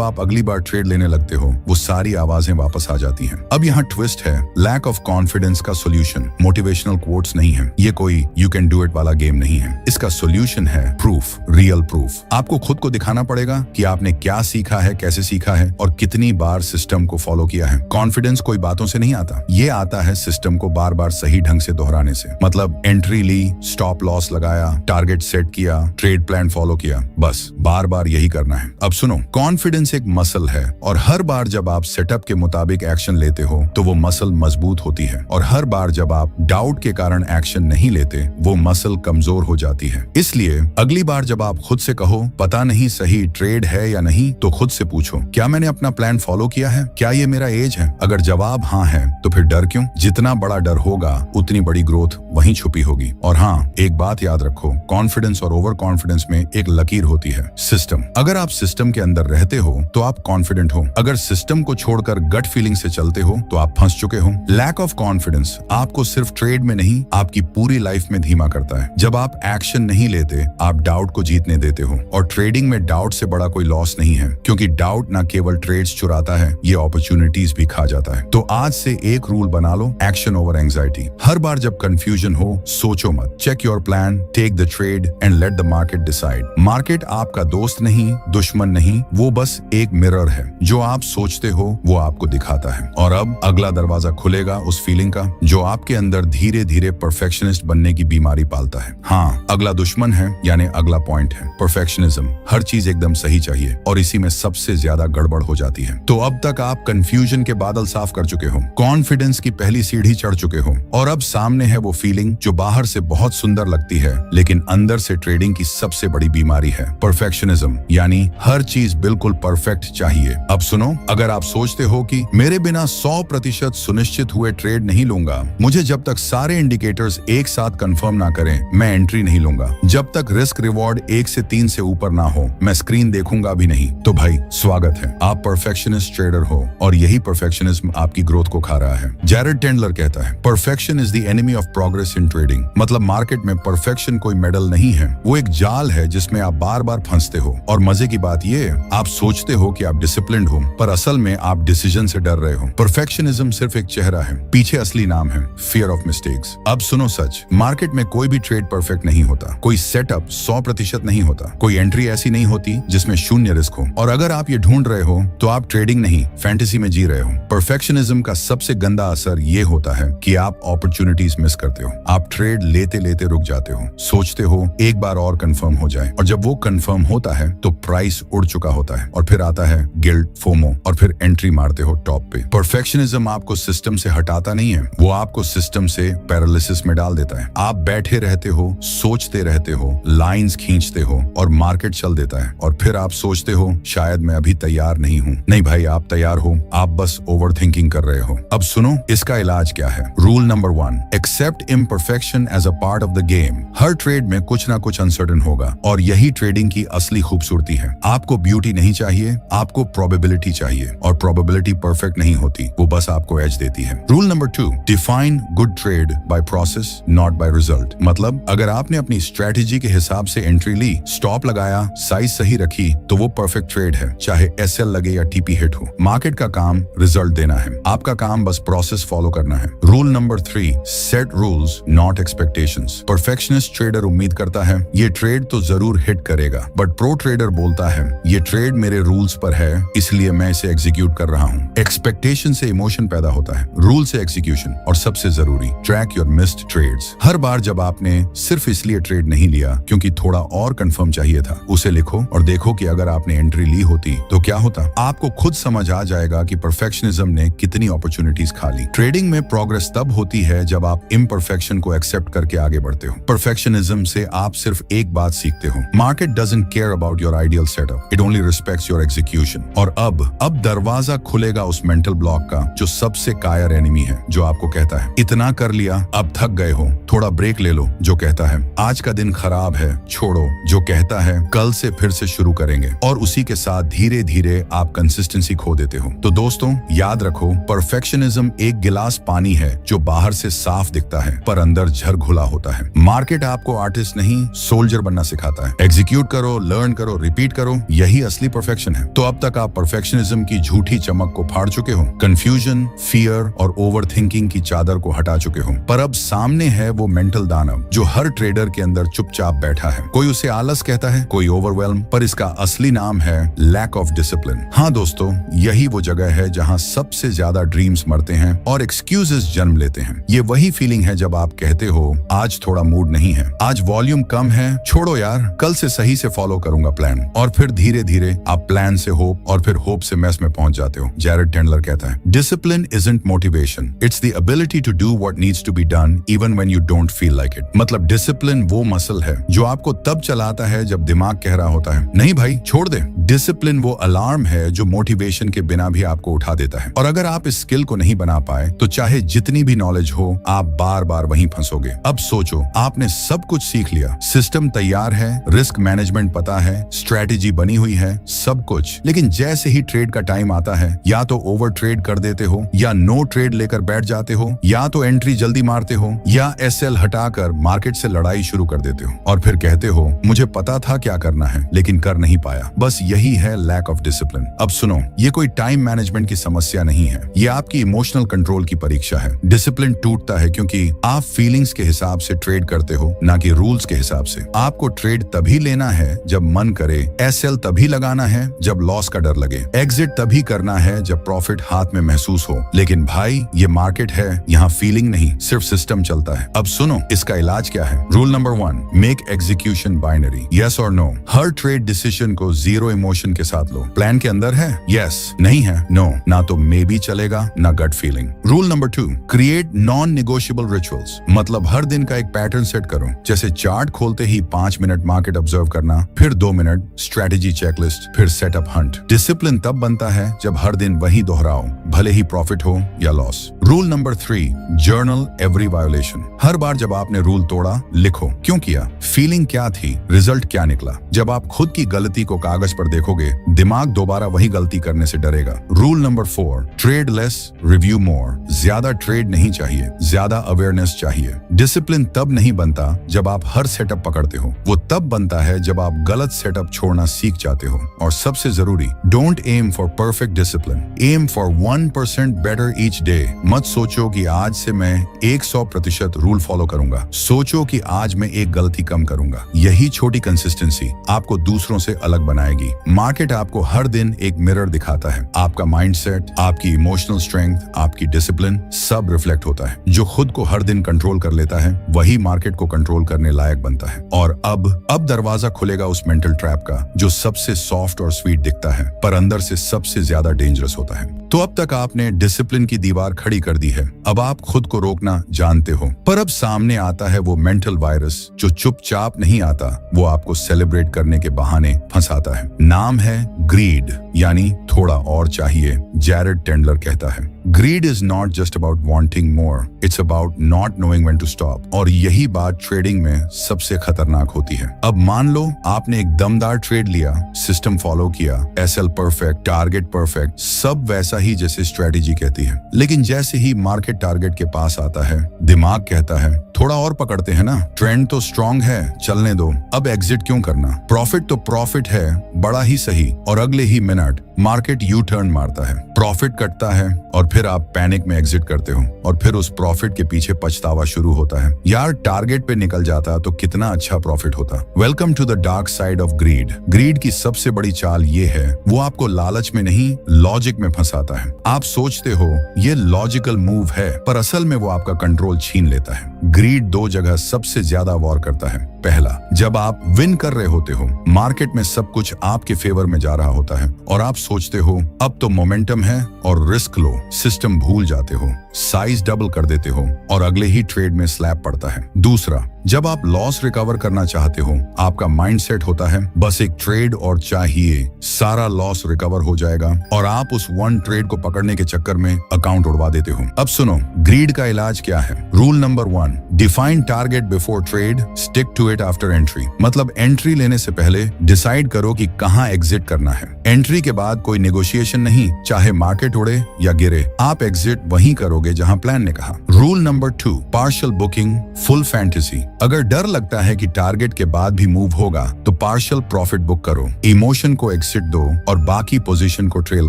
A: आप अगली बार ट्रेड लेने लगते हो, वो सारी आवाजें वापस आ जाती हैं। अब यहाँ ट्विस्ट है, लैक ऑफ कॉन्फिडेंस का सोल्यूशन मोटिवेशनल कोट्स नहीं है, ये कोई यू कैन डू इट वाला गेम नहीं है। इसका सोल्यूशन है प्रूफ, रियल प्रूफ। आपको खुद को दिखाना पड़ेगा कि आपने क्या सीखा है, कैसे सीखा है और कितनी बार सिस्टम को फॉलो किया है। कॉन्फिडेंस कोई बातों से नहीं आता, ये आता है सिस्टम को बार बार सही ढंग से दोहराने से। मतलब एंट्री ली, स्टॉप लॉस लगाया, टारगेट सेट किया, ट्रेड प्लान फॉलो किया, बस बार बार यही करना है। अब सुनो, कॉन्फिडेंस एक मसल है और हर बार जब आप सेटअप के मुताबिक एक्शन लेते हो तो वो मसल मजबूत होती है, और हर बार जब आप डाउट के कारण एक्शन नहीं लेते वो मसल कमजोर हो जाती है। इसलिए अगली बार जब आप खुद से कहो पता नहीं सही ट्रेड है या नहीं, तो खुद से पूछो क्या मैंने अपना प्लान फॉलो किया है, क्या ये मेरा एज है। अगर जवाब हाँ है तो फिर डर क्यों? जितना बड़ा डर होगा उतनी बड़ी ग्रोथ वहीं छुपी होगी। और हाँ, एक बात याद रखो, कॉन्फिडेंस और ओवर कॉन्फिडेंस में एक लकीर होती है, सिस्टम। अगर आप सिस्टम के अंदर रहते हो तो आप कॉन्फिडेंट हो, अगर सिस्टम को छोड़कर गट फीलिंग से चलते हो तो आप फंस चुके हो। लैक ऑफ कॉन्फिडेंस आपको सिर्फ ट्रेड में नहीं, आपकी पूरी लाइफ में धीमा करता है। जब आप एक्शन नहीं लेते, आप डाउट को जीतने देते हो, और ट्रेडिंग में डाउट से बड़ा कोई लॉस नहीं है, क्योंकि डाउट ना केवल ट्रेड्स चुराता है, ये अपॉर्चुनिटीज भी खा जाता है। तो आज से एक रूल बना लो, एक्शन ओवर एंजाइटी। हर बार जब कंफ्यूजन हो, सोचो मत, check your plan, take the trade and let the market decide. Market आपका दोस्त नहीं, दुश्मन नहीं, वो बस एक मिरर है। जो आप सोचते हो वो आपको दिखाता है। और अब अगला दरवाजा खुलेगा उस फीलिंग का जो आपके अंदर धीरे धीरे परफेक्शनिस्ट बनने की बीमारी पालता है। हाँ, अगला दुश्मन है, यानी अगला पॉइंट है परफेक्शनिज्म। हर चीज एकदम सही चाहिए और इसी में सबसे ज्यादा गड़बड़ हो जाती है। तो अब तक आप कंफ्यूजन के बादल साफ कर चुके हो, कॉन्फिडेंस की पहली सीढ़ी चढ़ चुके हो, और अब सामने है वो फीलिंग जो बाहर से बहुत सुंदर लगती है लेकिन अंदर से ट्रेडिंग की सबसे बड़ी बीमारी है, परफेक्शनिज्म। यानी हर चीज बिल्कुल परफेक्ट चाहिए। अब सुनो, अगर आप सोचते हो कि मेरे बिना 100% सुनिश्चित हुए ट्रेड नहीं लूंगा, मुझे जब तक सारे इंडिकेटर्स एक साथ कंफर्म ना करें मैं एंट्री नहीं लूंगा, जब तक रिस्क रिवॉर्ड 1 से 3 से ऊपर ना हो मैं स्क्रीन देखूंगा भी नहीं, तो भाई स्वागत है, आप परफेक्शनिस्ट ट्रेडर हो और यही परफेक्शनिज्म आपकी ग्रोथ को खा रहा है। जैरेड टेंडलर कहता है perfection is the enemy of progress in trading. मतलब मार्केट में परफेक्शन कोई मेडल नहीं है, वो एक जाल है जिसमें आप बार बार फंसते हो। और मजे की बात ये, आप सोचते हो कि आप डिसिप्लिन्ड हो पर असल में आप डिसीजन से डर रहे हो। परफेक्शनिज्म सिर्फ एक चेहरा है, पीछे असली नाम है फियर ऑफ मिस्टेक्स। अब सुनो सच, मार्केट में कोई भी ट्रेड परफेक्ट नहीं होता, कोई सेटअप 100% नहीं होता, कोई एंट्री ऐसी नहीं होती जिसमें शून्य रिस्क हो। और अगर आप ये ढूंढ रहे हो तो आप ट्रेडिंग नहीं फैंटेसी में जी रहे हो। परफेक्शनिज्म का सबसे गंदा असर ये होता है कि आप अपॉर्चुनिटीज मिस करते हो। आप ट्रेड लेते लेते रुक जाते हो, सोचते हो एक बार और कंफर्म हो जाए, और जब वो कंफर्म होता है तो प्राइस उड़ चुका होता है, और फिर आता है गिल्ट, फोमो, और फिर एंट्री मारते हो टॉप पे। परफेक्शनिज्म आपको सिस्टम से हटाता नहीं है, वो आपको सिस्टम से पैरालिसिस में डाल देता है। आप बैठे रहते हो, सोचते रहते हो, लाइंस खींचते हो और मार्केट चल देता है, और फिर आप सोचते हो शायद मैं अभी तैयार नहीं हूँ। नहीं भाई, आप तैयार हो, आप बस ओवर थिंकिंग कर रहे हो। अब सुनो, इसका इलाज क्या है। Rule number 1, accept imperfection as a part of the game. हर ट्रेड में कुछ ना कुछ अनसर्टेन होगा, और यही ट्रेडिंग की असली खूबसूरती है। आपको ब्यूटी नहीं चाहिए, आपको प्रोबेबिलिटी चाहिए, और प्रोबेबिलिटी परफेक्ट नहीं होती, वो बस आपको एज देती है। Rule number 2, define good trade by process not by result. मतलब अगर आपने अपनी स्ट्रेटेजी के हिसाब से एंट्री ली, स्टॉप लगाया, साइज सही रखी, तो वो परफेक्ट ट्रेड है, चाहे एसएल लगे या टीपी हिट हो। मार्केट का काम रिजल्ट देना है, आपका काम बस प्रोसेस फॉलो करना है। Rule number 3, set rules not expectations. Perfectionist trader उम्मीद करता है ये ट्रेड तो जरूर हिट करेगा, बट प्रो ट्रेडर बोलता है ये ट्रेड मेरे रूल्स पर है इसलिए मैं इसे एग्जीक्यूट कर रहा हूँ। एक्सपेक्टेशन से इमोशन पैदा होता है, रूल से एक्जीक्यूशन, और सबसे जरूरी ट्रैक योर मिस्ड ट्रेड्स। हर बार जब आपने सिर्फ इसलिए ट्रेड नहीं लिया क्योंकि थोड़ा और कंफर्म चाहिए था, उसे लिखो और देखो कि अगर आपने एंट्री ली होती तो क्या होता। आपको खुद समझ आ जाएगा कि परफेक्शनिज्म ने कितनी अपॉर्चुनिटीज खा ली। ट्रेडिंग में प्रोग्रेस तब होती है जब आप इम्परफेक्शन को एक्सेप्ट करके आगे बढ़ते हो। परफेक्शनिज्म से आप सिर्फ एक बात सीखते हो, market doesn't care about your ideal setup, it only respects your execution. और अब दरवाजा खुलेगा उस मेंटल ब्लॉक का जो सबसे कायर एनिमी है, जो आपको कहता है इतना कर लिया, अब थक गए हो, थोड़ा ब्रेक ले लो, जो कहता है आज का दिन खराब है, छोड़ो, जो कहता है कल से फिर से शुरू करेंगे, और उसी के साथ धीरे धीरे आप कंसिस्टेंसी खो देते हो। तो तो दोस्तों याद रखो, परफेक्शनिज्म एक गिलास पानी है जो बाहर से साफ दिखता है पर अंदर झर घुला होता है। मार्केट आपको आर्टिस्ट नहीं सोल्जर बनना सिखाता है। एग्जीक्यूट करो, लर्न करो, रिपीट करो, यही असली परफेक्शन है। तो अब तक आप परफेक्शनिज्म की झूठी चमक को फाड़ चुके हो, कंफ्यूजन, फियर और ओवर थिंकिंग की चादर को हटा चुके हो। पर अब सामने है वो मेंटल दानव जो हर ट्रेडर के अंदर चुपचाप बैठा है। कोई उसे आलस कहता है, कोई ओवरवेल्म, पर इसका असली नाम है लैक ऑफ डिसिप्लिन। हाँ दोस्तों, यही वो जगह है जहाँ सबसे ज्यादा ड्रीम्स मरते हैं और एक्सक्यूजेस जन्म लेते हैं। ये वही फीलिंग है जब आप कहते हो आज थोड़ा मूड नहीं है, आज वॉल्यूम कम है, छोड़ो यार, कल से सही से फॉलो करूंगा प्लान। और फिर धीरे धीरे आप प्लान से होप और फिर होप से मेस में पहुंच जाते हो। जैरेड टेंडलर कहता है, discipline isn't motivation, it's the ability to do what needs to be done even when you don't feel like it. मतलब डिसिप्लिन वो मसल है जो आपको तब चलाता है जब दिमाग कह रहा होता है नहीं भाई छोड़ दे। डिसिप्लिन वो अलार्म है जो मोटिवेशन के बिना भी आपको उठा देता है। और अगर आप इस स्किल को नहीं बना पाए तो चाहे जितनी भी नॉलेज हो, आप बार बार वहीं फंसोगे। अब सोचो, आपने सब कुछ सीख लिया, सिस्टम तैयार है, रिस्क मैनेजमेंट पता है, स्ट्रेटेजी बनी हुई है, सब कुछ, लेकिन जैसे ही ट्रेड का टाइम आता है या तो ओवर ट्रेड कर देते हो, या नो ट्रेड लेकर बैठ जाते हो, या तो एंट्री जल्दी मारते हो, या एसएल हटाकर मार्केट से लड़ाई शुरू कर देते हो और फिर कहते हो मुझे पता था क्या करना है लेकिन कर नहीं पाया। बस यही है लैक ऑफ डिसिप्लिन। अब सुनो, ये कोई टाइम मैनेजमेंट की समस्या नहीं है, ये आपकी इमोशनल कंट्रोल की परीक्षा है। डिसिप्लिन टूटता है क्योंकि आप फीलिंग्स के हिसाब से ट्रेड करते हो, ना कि रूल्स के हिसाब से। आपको ट्रेड तभी लेना है जब मन करे, एसएल तभी लगाना है जब लॉस का डर लगे, एग्जिट तभी करना है जब प्रॉफिट हाथ में महसूस हो। लेकिन भाई ये मार्केट है, यहाँ फीलिंग नहीं सिर्फ सिस्टम चलता है। अब सुनो, इसका इलाज क्या है। Rule number 1, make execution binary, yes और नो। हर ट्रेड डिसीजन को जीरो इमोशन के साथ लो। प्लान के अंदर है, यस, नहीं है, नो, ना तो मे बी चलेगा ना gut feeling. Rule number 2, create non negotiable rituals, मतलब हर दिन का एक पैटर्न सेट करो, जैसे चार्ट खोलते ही 5 मिनट मार्केट ऑब्जर्व करना, फिर 2 मिनट स्ट्रेटेजी चेकलिस्ट, फिर सेटअप हंट। डिसिप्लिन तब बनता है जब हर दिन वही दोहराओ, भले ही प्रॉफिट हो या loss. Rule number 3, journal every violation. हर बार जब आपने रूल तोड़ा, लिखो क्यों किया, फीलिंग क्या थी, रिजल्ट क्या निकला। जब आप खुद की गलती को कागज पर देखोगे, दिमाग दोबारा वही गलती करने से डरेगा। Rule number 4, trade less, review more. ज्यादा ट्रेड नहीं चाहिए, ज्यादा अवेयरनेस चाहिए। डिसिप्लिन तब नहीं बनता जब आप हर सेटअप पकड़ते हो, वो तब बनता है जब आप गलत सेटअप छोड़ना सीख जाते हो। और सबसे जरूरी, don't aim for perfect discipline, aim for 1% better each day. मत सोचो कि आज से मैं 100% रूल फॉलो करूंगा, सोचो कि आज मैं एक गलती कम करूंगा। यही छोटी कंसिस्टेंसी आपको दूसरों से अलग बनाएगी। मार्केट आपको हर दिन एक मिरर दिखाता है, आपका माइंडसेट, आपकी इमोशनल स्ट्रेंथ, आपकी डिसिप्लिन, सब रिफ्लेक्ट होता है। जो खुद को हर दिन कंट्रोल कर लेता है वही मार्केट को कंट्रोल करने लायक बनता है। और अब दरवाजा खुलेगा उस मेंटल ट्रैप का जो सबसे सॉफ्ट और स्वीट दिखता है पर अंदर से सबसे ज्यादा डेंजरस होता है। तो अब तक आपने डिसिप्लिन की दीवार खड़ी कर दी है, अब आप खुद को रोकना जानते हो, पर अब सामने आता है वो मेंटल वायरस जो चुपचाप नहीं आता, वो आपको सेलिब्रेट करने के बहाने फंसाता है। नाम है ग्रीड, यानी थोड़ा और चाहिए। जैरेड टेंडलर कहता है, greed is not just about wanting more, it's about not knowing when to stop. और यही बात ट्रेडिंग में सबसे खतरनाक होती है। अब मान लो आपने एक दमदार ट्रेड लिया, सिस्टम फॉलो किया, एसएल परफेक्ट, टारगेट परफेक्ट, सब वैसा ही जैसे स्ट्रेटेजी कहती है। लेकिन जैसे ही मार्केट टारगेट के पास आता है, दिमाग कहता है थोड़ा और पकड़ते हैं ना, ट्रेंड तो स्ट्रांग है, चलने दो, अब एग्जिट क्यों करना, प्रॉफिट तो प्रॉफिट है, बड़ा ही सही। और अगले ही मिनट मार्केट यू टर्न मारता है, प्रॉफिट कटता है और फिर आप पैनिक में एग्जिट करते हो और फिर उस प्रॉफिट के पीछे पछतावा शुरू होता है, यार टारगेट पे निकल जाता तो कितना अच्छा प्रॉफिट होता। Welcome to the dark side of greed. Greed की सबसे बड़ी चाल ये है, वो आपको लालच में नहीं लॉजिक में फंसाता है। आप सोचते हो ये लॉजिकल मूव है, पर असल में वो आपका कंट्रोल छीन लेता है। ग्रीड 2 जगह सबसे ज्यादा वॉर करता है। पहला, जब आप विन कर रहे होते हो, मार्केट में सब कुछ आपके फेवर में जा रहा होता है और आप सोचते हो अब तो मोमेंटम है और रिस्क लो, सिस्टम भूल जाते हो, साइज डबल कर देते हो और अगले ही ट्रेड में स्लैब पड़ता है। दूसरा, जब आप लॉस रिकवर करना चाहते हो, आपका माइंडसेट होता है बस एक ट्रेड और चाहिए, सारा लॉस रिकवर हो जाएगा और आप उस वन ट्रेड को पकड़ने के चक्कर में अकाउंट उड़वा देते हो। अब सुनो, ग्रीड का इलाज क्या है। Rule number 1, define target before trade, stick to it after entry. मतलब एंट्री लेने से पहले डिसाइड करो कि कहां एग्जिट करना है। एंट्री के बाद कोई नेगोशिएशन नहीं, चाहे मार्केट उड़े या गिरे, आप एग्जिट वहीं करोगे जहां प्लान ने कहा। Rule number 2, partial booking, full fantasy. अगर डर लगता है कि टारगेट के बाद भी मूव होगा तो पार्शियल प्रॉफिट बुक करो, इमोशन को एग्जिट दो और बाकी पोजीशन को ट्रेल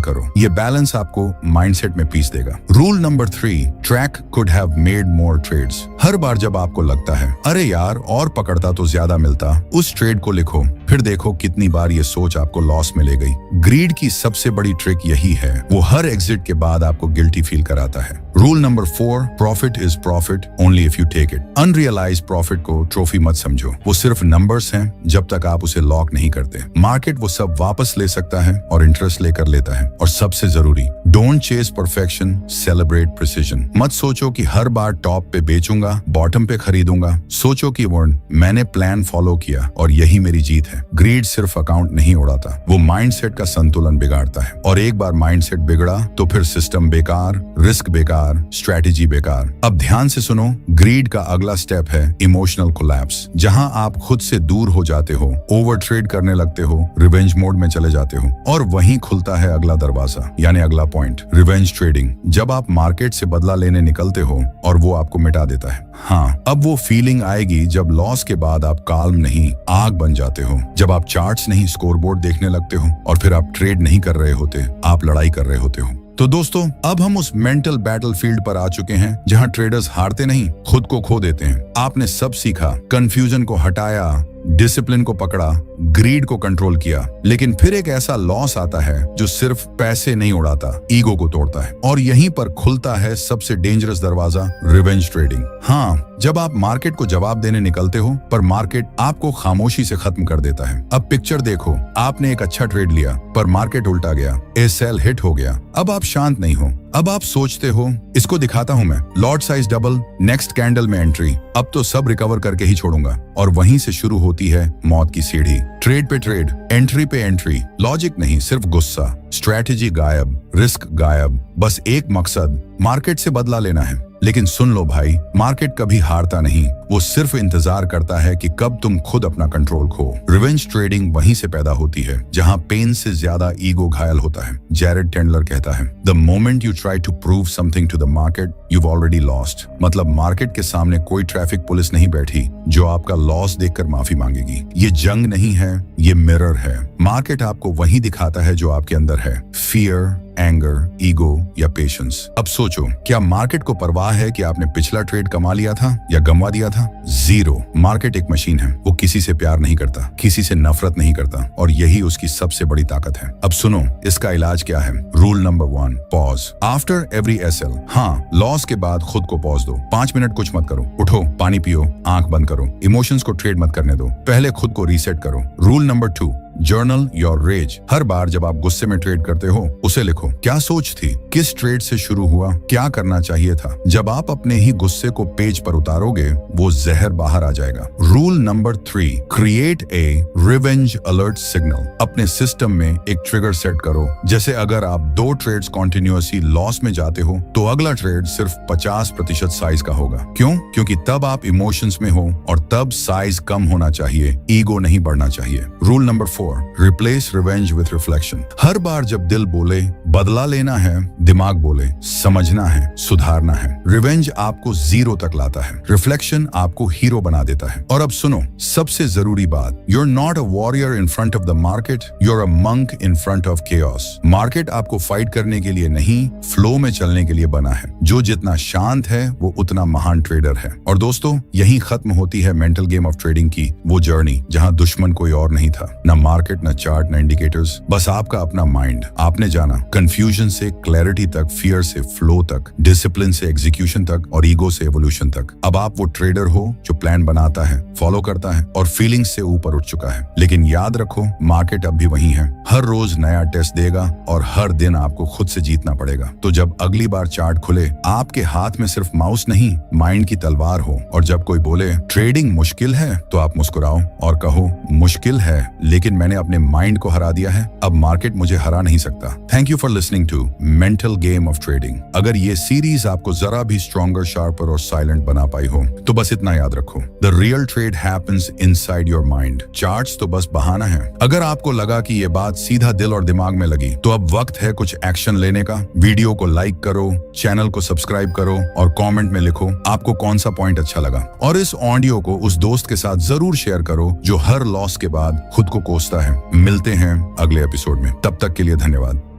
A: करो। ये बैलेंस आपको माइंडसेट में पीस देगा। Rule number 3, track could have made more trades. हर बार जब आपको लगता है अरे यार और पकड़ता तो ज्यादा मिलता, उस ट्रेड को लिखो, फिर देखो कितनी बार ये सोच आपको लॉस में ले गई। ग्रीड की सबसे बड़ी ट्रिक यही है, वो हर एग्जिट के बाद आपको गिल्टी फील कराता है। Rule number 4, profit is profit only if you take it. Unrealise profit को ट्रॉफी मत समझो, वो सिर्फ नंबर्स हैं जब तक आप उसे लॉक नहीं करते। मार्केट वो सब वापस ले सकता है और इंटरेस्ट लेकर लेता है। और सबसे जरूरी, don't chase perfection, celebrate precision. मत सोचो कि हर बार टॉप पे बेचूंगा, बॉटम पे खरीदूंगा। सोचो कि मैंने प्लान फॉलो किया और यही मेरी जीत है। ग्रीड सिर्फ अकाउंट नहीं उड़ाता, वो माइंडसेट का संतुलन बिगाड़ता है। और एक बार माइंडसेट बिगड़ा तो फिर सिस्टम बेकार, रिस्क बेकार, स्ट्रेटेजी बेकार। अब ध्यान से सुनो, ग्रीड का अगला स्टेप है इमोशनल कोलैप्स, जहां आप खुद से दूर हो जाते हो, ओवर ट्रेड करने लगते हो, रिवेंज मोड में चले जाते हो। और वहीं खुलता है अगला दरवाजा, यानी अगला पॉइंट, रिवेंज ट्रेडिंग। जब आप मार्केट से बदला लेने निकलते हो और वो आपको मिटा देता है। हाँ, अब वो फीलिंग आएगी जब लॉस के बाद आप काल्म नहीं, आग बन जाते हो। जब आप चार्ट्स नहीं, स्कोरबोर्ड देखने लगते हो और फिर आप ट्रेड नहीं कर रहे होते, आप लड़ाई कर रहे होते हो। तो दोस्तों, अब हम उस मेंटल बैटलफील्ड पर आ चुके हैं जहां ट्रेडर्स हारते नहीं, खुद को खो देते हैं। आपने सब सीखा, कंफ्यूजन को हटाया, डिसिप्लिन को पकड़ा, ग्रीड को कंट्रोल किया, लेकिन फिर एक ऐसा लॉस आता है जो सिर्फ पैसे नहीं उड़ाता, ईगो को तोड़ता है। और यहीं पर खुलता है सबसे डेंजरस दरवाजा, रिवेंज ट्रेडिंग। हाँ, जब आप मार्केट को जवाब देने निकलते हो पर मार्केट आपको खामोशी से खत्म कर देता है। अब पिक्चर देखो, आपने एक अच्छा ट्रेड लिया पर मार्केट उल्टा गया, ए सेल हिट हो गया। अब आप शांत नहीं हो, अब आप सोचते हो इसको दिखाता हूं मैं, lot size double, next candle में एंट्री, अब तो सब रिकवर करके ही छोड़ूंगा। और वहीं से शुरू होती है मौत की सीढ़ी। ट्रेड पे ट्रेड, एंट्री पे एंट्री, लॉजिक नहीं, सिर्फ गुस्सा, स्ट्रैटेजी गायब, रिस्क गायब, बस एक मकसद, मार्केट से बदला लेना है। लेकिन सुन लो भाई, मार्केट कभी हारता नहीं, वो सिर्फ इंतजार करता है कि कब तुम खुद अपना कंट्रोल खो। रिवेंज ट्रेडिंग वहीं से पैदा होती है जहां पेन से ज्यादा ईगो घायल होता है। जैरेड टेंडलर कहता है, the moment you try to prove something to the market, you've already lost। मतलब मार्केट के सामने कोई ट्रैफिक पुलिस नहीं बैठी जो आपका लॉस देखकर माफी मांगेगी। ये जंग नहीं है, ये मिरर है। मार्केट आपको वही दिखाता है जो आपके अंदर है, फियर, एंगर, ईगो या पेशेंस। अब सोचो, क्या मार्केट को परवाह है कि आपने पिछला ट्रेड कमा लिया था या गंवा दिया था? जीरो। मार्केट एक मशीन है, वो किसी से प्यार नहीं करता, किसी से नफरत नहीं करता, और यही उसकी सबसे बड़ी ताकत है। अब सुनो, इसका इलाज क्या है। Rule number 1, pause after every SL. हाँ, लॉस के बाद खुद को पॉज दो, 5 मिनट कुछ मत करो, उठो, पानी पियो, आंख बंद करो, इमोशंस को ट्रेड मत करने दो, पहले खुद को रीसेट करो। Rule number 2, journal your rage. हर बार जब आप गुस्से में ट्रेड करते हो, उसे लिखो, क्या सोच थी, किस ट्रेड से शुरू हुआ, क्या करना चाहिए था। जब आप अपने ही गुस्से को पेज पर उतारोगे, वो जहर बाहर आ जाएगा। Rule number 3, create a revenge alert signal. अपने सिस्टम में एक ट्रिगर सेट करो, जैसे अगर आप 2 ट्रेड्स कॉन्टिन्यूअसली लॉस में जाते हो तो अगला ट्रेड सिर्फ 50% साइज का होगा। क्यों? क्योंकि तब आप इमोशंस में हो और तब साइज कम होना चाहिए, ईगो नहीं बढ़ना चाहिए। Rule number 4, replace revenge with reflection. हर बार जब दिल बोले बदला लेना है, दिमाग बोले समझना है, सुधारना है। रिवेंज आपको 0 तक लाता है, रिफ्लेक्शन आपको हीरो बना देता है। और अब सुनो, सबसे जरूरी बात, you are not a warrior in front of the market, you are a monk in front of chaos. Market आपको फाइट करने के लिए नहीं, फ्लो में चलने के लिए बना है। जो जितना शांत है वो उतना महान ट्रेडर है। और दोस्तों, यही खत्म होती है मेंटल गेम ऑफ ट्रेडिंग की वो जर्नी, जहां दुश्मन कोई और नहीं था, न मार्केट, न चार्ट, न इंडिकेटर्स, बस आपका अपना माइंड। आपने जाना कंफ्यूजन से क्लैरिटी तक, फियर से फ्लो तक, डिसिप्लिन से एग्जीक्यूशन तक और ईगो से एवोल्यूशन तक। अब आप वो ट्रेडर हो जो प्लान बनाता है, फॉलो करता है और फीलिंग्स से ऊपर उठ चुका है। लेकिन याद रखो, मार्केट अब भी वही है, हर रोज नया टेस्ट देगा और हर दिन आपको खुद से जीतना पड़ेगा। तो जब अगली बार चार्ट खुले आपके हाथ में सिर्फ माउस नहीं, माइंड की तलवार हो। और जब कोई बोले ट्रेडिंग मुश्किल है, तो आप मुस्कुराओ और कहो मुश्किल है, लेकिन मैंने अपने माइंड को हरा दिया है, अब मार्केट मुझे हरा नहीं सकता। Thank you for listening to mental game of trading. अगर ये सीरीज आपको जरा भी स्ट्रॉन्गर, शार्पर और साइलेंट बना पाई हो, तो बस इतना याद रखो, the real trade happens inside your mind. Charts तो बस बहाना है। अगर आपको लगा कि ये बात सीधा दिल और दिमाग में लगी, तो अब वक्त है कुछ एक्शन लेने का। वीडियो को लाइक करो, चैनल को सब्सक्राइब करो और कमेंट में लिखो आपको कौन सा पॉइंट अच्छा लगा। और इस ऑडियो को उस दोस्त के साथ जरूर शेयर करो जो हर लॉस के बाद खुद को कोसता है। मिलते हैं अगले एपिसोड में, तब तक के लिए धन्यवाद।